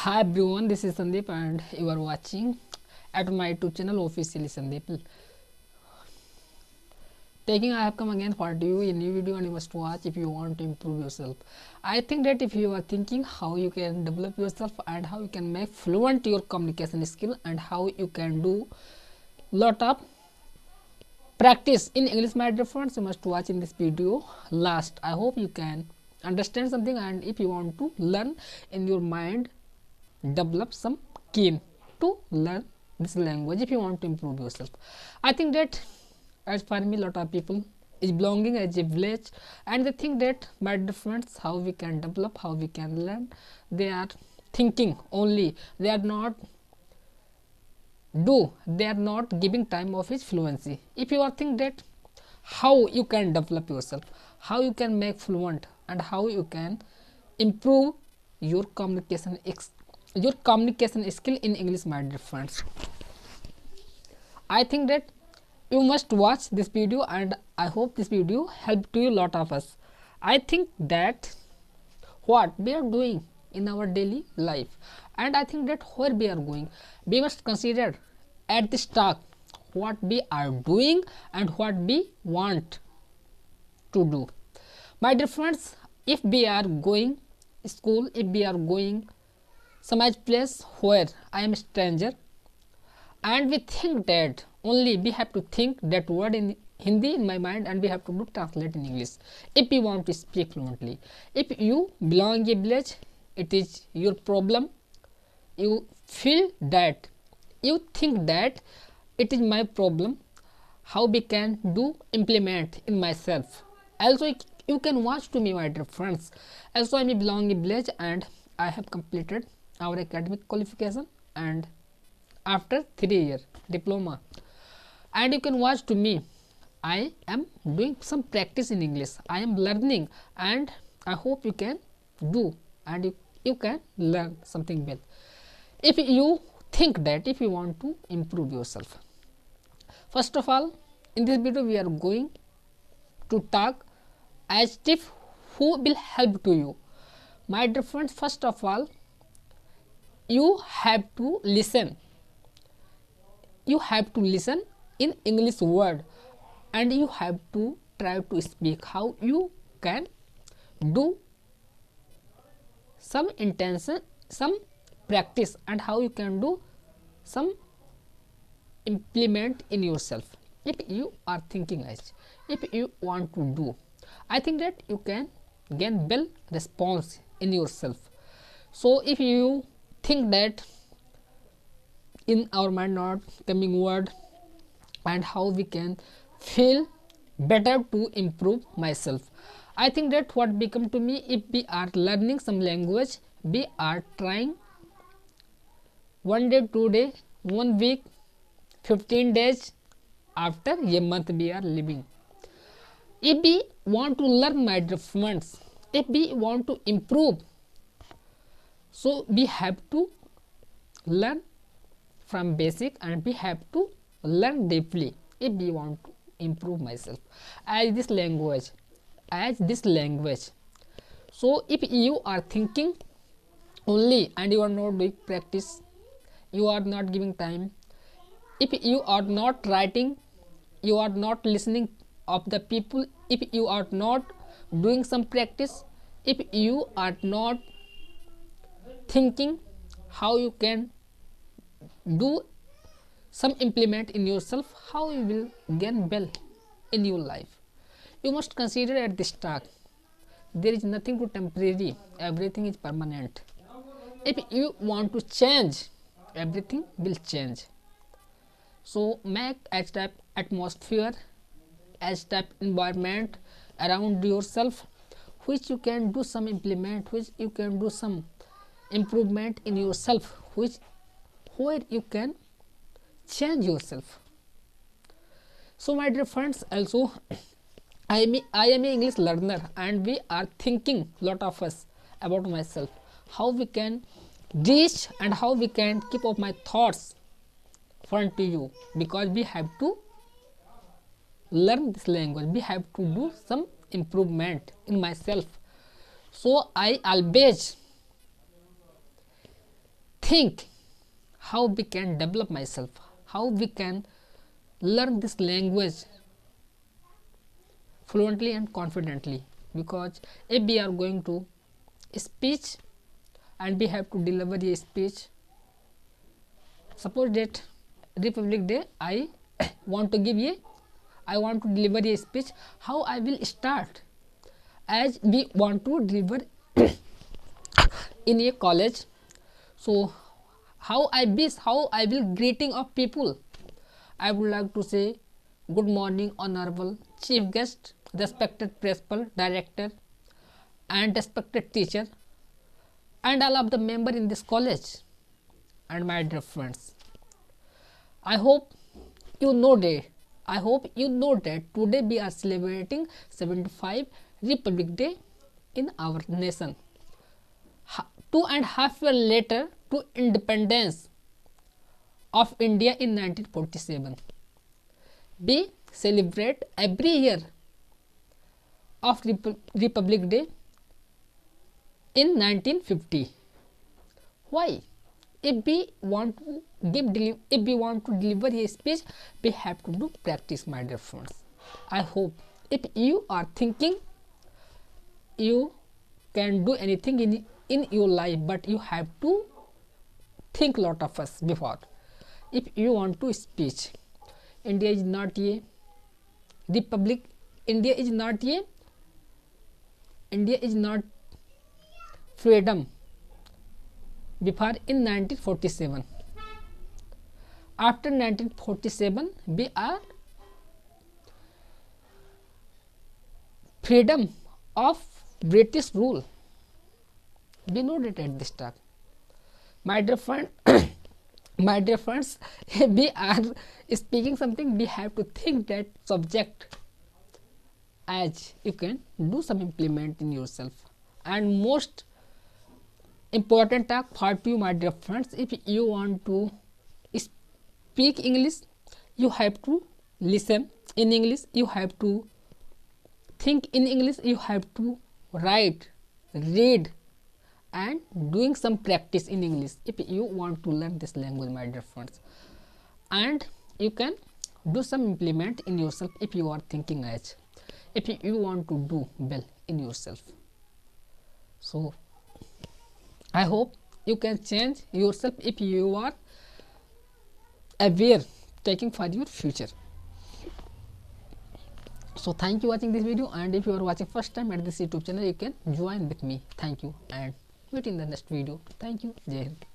Hi everyone, this is Sandeep and you are watching at my YouTube channel officially Sandeep. I have come again for you a new video and you must watch if you want to improve yourself. I think that if you are thinking how you can develop yourself and how you can make fluent your communication skill and how you can do lot of practice in English, my dear friends, you must watch in this video last. I hope you can understand something, and if you want to learn in your mind, develop some keen to learn this language if you want to improve yourself. I think that as for me, lot of people is belonging as a village and they think that by difference how we can develop, how we can learn. They are thinking only, they are not giving time of his fluency. If you are think that how you can develop yourself, how you can make fluent and how you can improve your communication skill in English, my dear friends, I think that you must watch this video and I hope this video helped to you lot of us. I think that what we are doing in our daily life, and I think that where we are going, we must consider at the start what we are doing and what we want to do. My dear friends, if we are going school, if we are going some place where I am a stranger and we think that only we have to think that word in Hindi in my mind and we have to do translate in English if we want to speak fluently. If you belong a village, it is your problem. You feel that, you think that it is my problem, how we can do implement in myself. Also you can watch to me, my dear friends. Also I belong a village and I have completed our academic qualification and after 3 year diploma, and you can watch to me, I am doing some practice in English, I am learning, and I hope you can do and you can learn something well. If you think that if you want to improve yourself, first of all in this video we are going to talk as if who will help to you. My dear friends, first of all you have to listen in English word and you have to try to speak how you can do some intention, some practice, and how you can do some implement in yourself. If you are thinking as if you want to do, I think that you can gain well response in yourself. So if you think that in our mind not coming word and how we can feel better to improve myself, I think that what become to me, if we are learning some language, we are trying 1 day, 2 day, 1 week, 15 days, after a month we are living. If we want to learn, my dear friends, if we want to improve, so we have to learn from basic and we have to learn deeply if we want to improve myself as this language. So if you are thinking only and you are not doing practice, you are not giving time, if you are not writing, you are not listening of the people, if you are not doing some practice, if you are not thinking how you can do some implement in yourself, how you will gain well in your life. You must consider at the start there is nothing to temporary, everything is permanent. If you want to change, everything will change. So make a type atmosphere, as type environment around yourself which you can do some implement, which you can do some improvement in yourself, where you can change yourself. So my dear friends, also I am an English learner and we are thinking lot of us about myself, how we can reach and how we can keep up my thoughts front to you, because we have to learn this language, we have to do some improvement in myself. So I always think how we can develop myself, how we can learn this language fluently and confidently. Because if we are going to speech and we have to deliver a speech, suppose that Republic Day I want to deliver a speech, how I will start? As we want to deliver in a college, so how I will greeting of people. I would like to say good morning honorable chief guest, respected principal, director and respected teacher and all of the member in this college and my dear friends. I hope you know that today we are celebrating 75 Republic Day in our nation. 2.5 years later to independence of India in 1947. We celebrate every year of Republic Day in 1950. Why? If we want to deliver a speech, we have to do practice, my dear friends. I hope if you are thinking you can do anything in your life, but you have to think lot of us before. If you want to speech, India is not a republic. India is not freedom before in 1947. After 1947, we are freedom of British rule. We know that at this time. My dear friend, my dear friends, if we are speaking something, we have to think that subject as you can do some implement in yourself. And most important talk for you, my dear friends, if you want to speak English, you have to listen in English, you have to think in English, you have to write, read and doing some practice in English if you want to learn this language, my dear friends. And you can do some implement in yourself if you are thinking as, if you want to do well in yourself. So I hope you can change yourself if you are aware taking for your future. So thank you watching this video, and if you are watching first time at this YouTube channel, you can join with me. Thank you and meet in the next video. Thank you. Jai Hind.